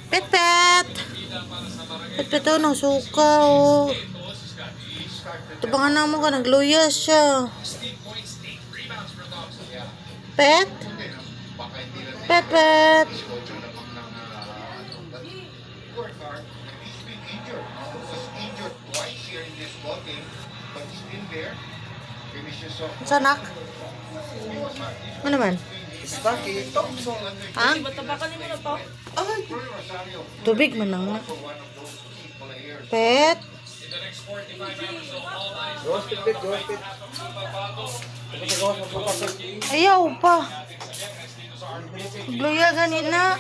Pet pet. Pet pet oh, nang suka oh. Tabangan na mo ka, nagluya siya. Pet? Pet pet. Sanak? Ano naman? Ha? Ay, tubig man lang na. Pet? Ayaw pa. Gluya ganit na.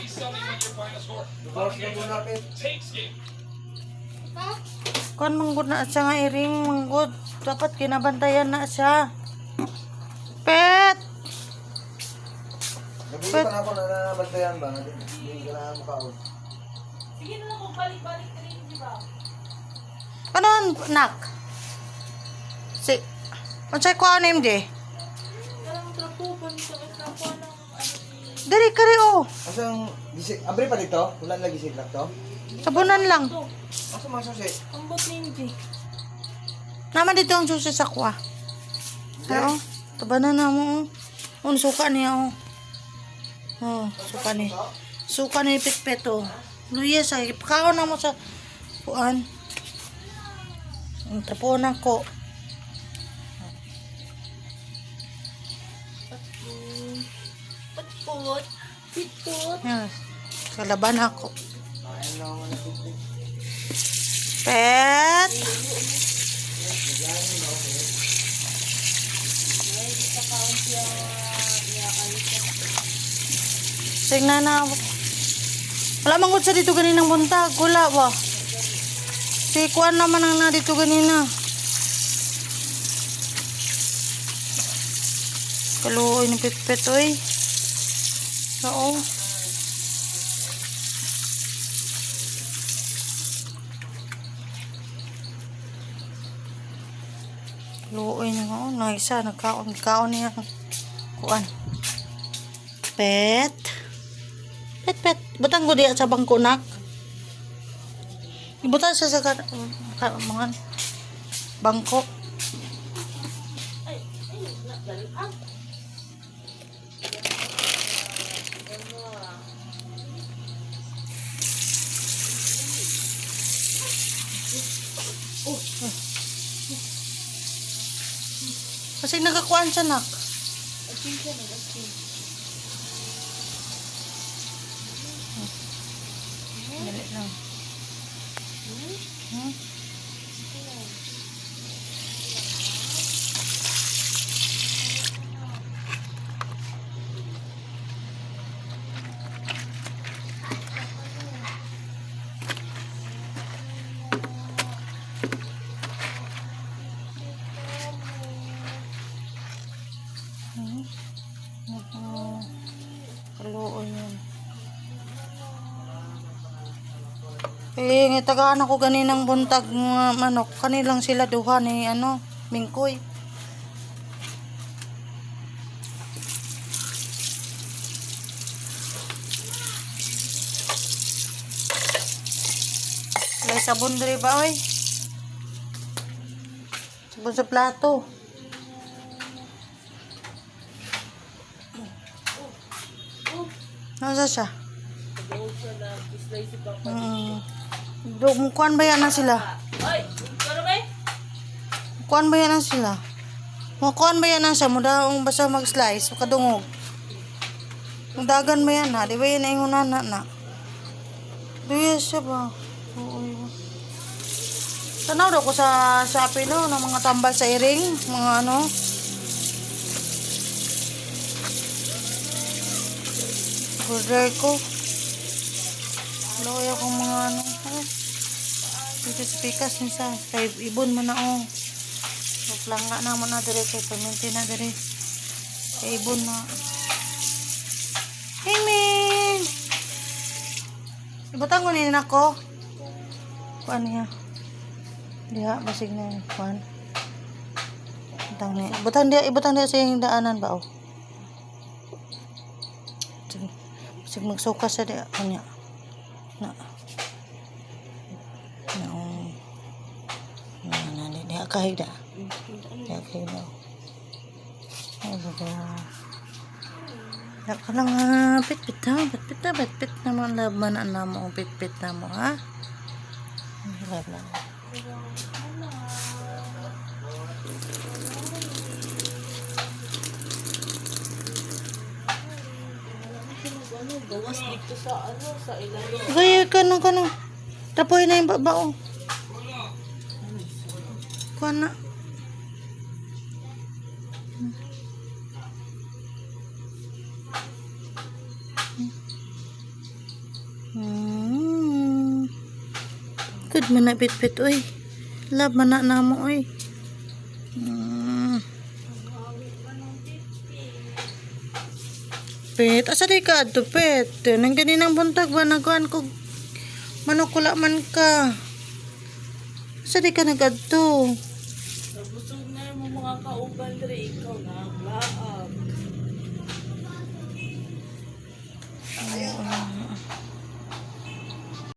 Kan manggod na siya nga iring manggod. Dapat kinabantayan na siya. Pet! Pet! Ako na nabantayan ba? Hindi ka na makaon. Sige na lang kung balik-balik rin, di ba? Ano, nak? Si... Mansay ko ano yung di? Karang trapo, panisakit na ako ng Dari kari oh. Asang gisig? Abre pa dito? Wala na gisig lang to? Sabunan lang. ito. Asa masusi? Ang bot ni Indy. Naman dito ang susi sa kwa. Pero, tabanan na mo. Oh, suka niya oh. Oh, suka ni. Suka ni pit-pit oh. Luya sa ipakaon na mo sa kuan. Ang tapunan ko. Patpot. Pitpot. Yan. Sa laban ako. Pet. Tingnan na. Wala mangod sa dito ganinang buntag. Wala ba? Si kuan naman ang na dito ganina. Kaluoy ni pit-pit oy. Oo. Luoy na nga. Naisa. Nagkaon niya. Kuan. Pet. Pet, pet. Butang ko diya sa bangko, nak. Ibutan siya sa mga bangko. Kasi nagakuan siya, nak. Dali lang. Hmm? Kaluoy yun. Tagaan ako ganinang buntag nga manok. Kanilang sila duha ni Mingkoy. May sabon diri ba oy? Sabon sa plato. Nasa siya? Kuan ba yan na sila? Ay! Karo ba? Kuan ba yan na sila? Kuan ba yan na siya? Mudaong basta mag-slice o kadungog. Dagan ba yan ha? Di ba yan na yung na? Di siya ba? Oo. Tanaw daw ko sa Shopee no, ng mga tambal sa iring. Mga ano. Order ko. Loya kong mga ano. Dito sa pikas ni sa. Kay ibon mo na oh. Planga na mo na dire. Kay paminti na dire. Kay ibon na. Hey man! Ibutang ko ninin ako. Kuan niya. Diha, basig na yun. Kuan. Ibutang niya sa yung daanan ba oh. Sige magsuka sa diya kanya. Na. No. Na diha kahig da. Diha kahig daw. Ay baga. Ya ka lang ha, pit-pit ha, pit-pit naman laban na mo, pit-pit na mo ha. Hirap lang. Ano, gawas dito sa ano, sa ilalim. Gaya ka nung tapoy na yung babao. Kuha na. Good man na pit-pit oy. Love man na mo oy. Pit, asa di ka adto pit? Nang ganinang buntag ba nagkuhan ko manukula man ka. Asa di ka nagadto? Nabusog na yung mga kauban diri ikaw na ang laab.